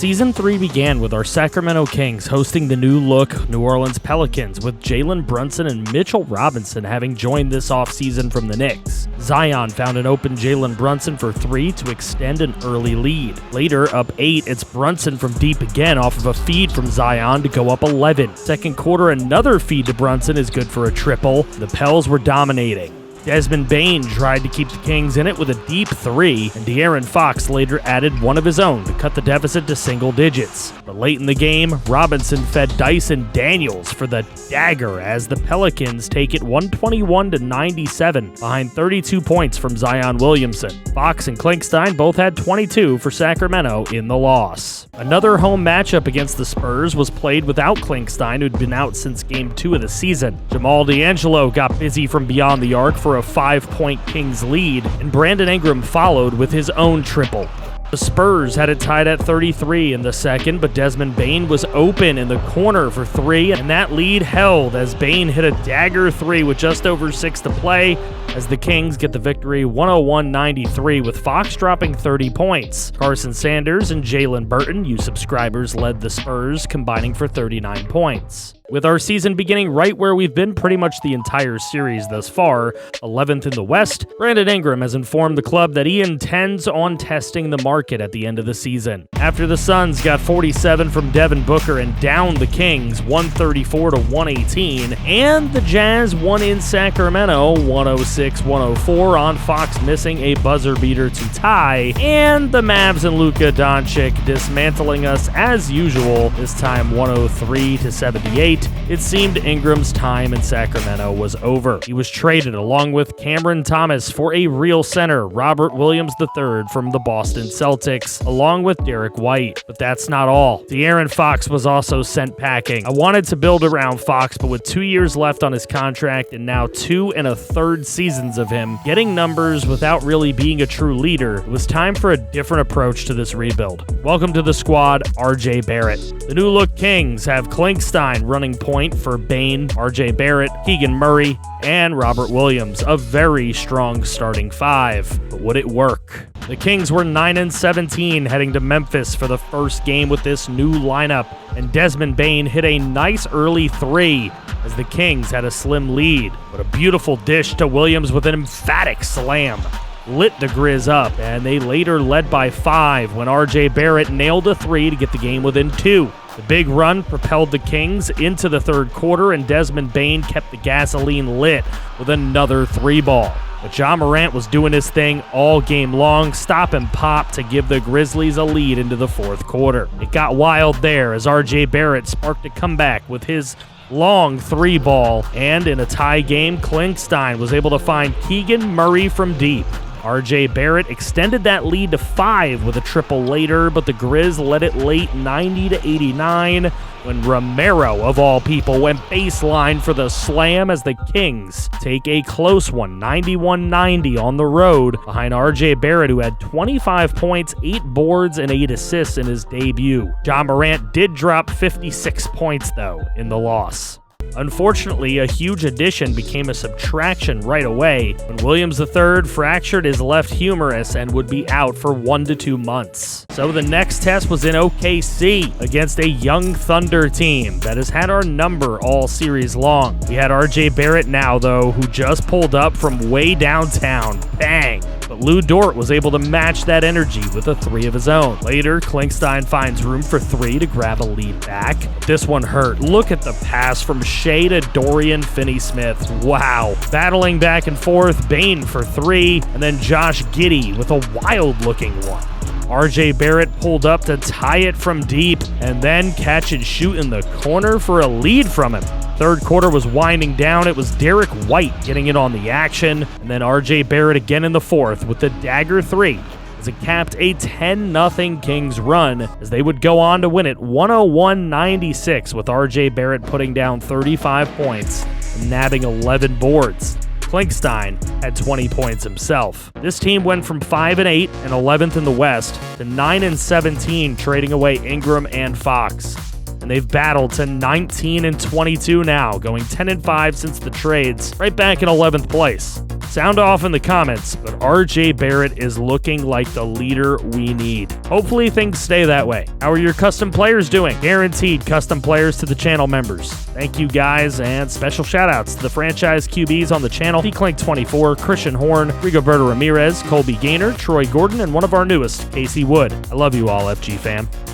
Season 3 began with our Sacramento Kings hosting the new-look New Orleans Pelicans, with Jalen Brunson and Mitchell Robinson having joined this offseason from the Knicks. Zion found an open Jalen Brunson for 3 to extend an early lead. Later, up 8, it's Brunson from deep again off of a feed from Zion to go up 11. Second quarter, another feed to Brunson is good for a triple. The Pels were dominating. Desmond Bane tried to keep the Kings in it with a deep 3, and De'Aaron Fox later added one of his own to cut the deficit to single digits. But late in the game, Robinson fed Dyson Daniels for the dagger as the Pelicans take it 121-97 behind 32 points from Zion Williamson. Fox and Klinkstein both had 22 for Sacramento in the loss. Another home matchup against the Spurs was played without Klinkstein, who'd been out since Game 2 of the season. Jamal D'Angelo got busy from beyond the arc for a 5-point Kings lead, and Brandon Ingram followed with his own triple. The Spurs had it tied at 33 in the second, but Desmond Bane was open in the corner for 3, and that lead held as Bane hit a dagger 3 with just over 6 to play, as the Kings get the victory 101-93 with Fox dropping 30 points. Carson Sanders and Jalen Burton, you subscribers, led the Spurs, combining for 39 points. With our season beginning right where we've been pretty much the entire series thus far, 11th in the West, Brandon Ingram has informed the club that he intends on testing the market at the end of the season. After the Suns got 47 from Devin Booker and downed the Kings 134-118, and the Jazz won in Sacramento 106-104 on Fox missing a buzzer beater to tie, and the Mavs and Luka Doncic dismantling us as usual, this time 103-78. It seemed Ingram's time in Sacramento was over. He was traded along with Cameron Thomas for a real center, Robert Williams III from the Boston Celtics, along with Derek White. But that's not all. De'Aaron Fox was also sent packing. I wanted to build around Fox, but with 2 years left on his contract and now 2 1/3 seasons of him getting numbers without really being a true leader, it was time for a different approach to this rebuild. Welcome to the squad, RJ Barrett. The new look Kings have Klinkstein running point for Bane, RJ Barrett, Keegan Murray, and Robert Williams, a very strong starting 5. But would it work? The Kings were 9-17 heading to Memphis for the first game with this new lineup, and Desmond Bane hit a nice early 3 as the Kings had a slim lead. But a beautiful dish to Williams with an emphatic slam lit the Grizz up, and they later led by 5 when RJ Barrett nailed a 3 to get the game within 2. The big run propelled the Kings into the third quarter, and Desmond Bane kept the gasoline lit with another 3-ball. But Ja Morant was doing his thing all game long, stop and pop to give the Grizzlies a lead into the fourth quarter. It got wild there as RJ Barrett sparked a comeback with his long 3-ball, and in a tie game, Klinkstein was able to find Keegan Murray from deep. RJ Barrett extended that lead to 5 with a triple later, but the Grizz led it late 90-89 when Romero, of all people, went baseline for the slam as the Kings take a close one, 91-90 on the road behind RJ Barrett, who had 25 points, 8 boards, and 8 assists in his debut. Ja Morant did drop 56 points, though, in the loss. Unfortunately, a huge addition became a subtraction right away when Williams III fractured his left humerus and would be out for 1 to 2 months. So the next test was in OKC against a young Thunder team that has had our number all series long. We had RJ Barrett now, though, who just pulled up from way downtown. Bang! But Lou Dort was able to match that energy with a 3 of his own. Later, Klinkstein finds room for 3 to grab a lead back. This one hurt. Look at the pass from Shea to Dorian Finney-Smith. Wow. Battling back and forth, Bane for 3, and then Josh Giddey with a wild-looking one. RJ Barrett pulled up to tie it from deep, and then catch and shoot in the corner for a lead from him. Third quarter was winding down. It was Derek White getting in on the action, and then RJ Barrett again in the fourth with the dagger 3 as it capped a 10-0 Kings run as they would go on to win it 101-96 with RJ Barrett putting down 35 points and nabbing 11 boards. Klinkstein had 20 points himself. This team went from 5-8 and 11th in the West to 9-17, trading away Ingram and Fox. and they've battled to 19-22 now, going 10-5 since the trades, right back in 11th place. Sound off in the comments, but RJ Barrett is looking like the leader we need. Hopefully things stay that way. How are your custom players doing? Guaranteed custom players to the channel members. Thank you guys, and special shoutouts to the franchise QBs on the channel: Clink24, Christian Horn, Rigoberto Ramirez, Colby Gaynor, Troy Gordon, and one of our newest, Casey Wood. I love you all, FG fam.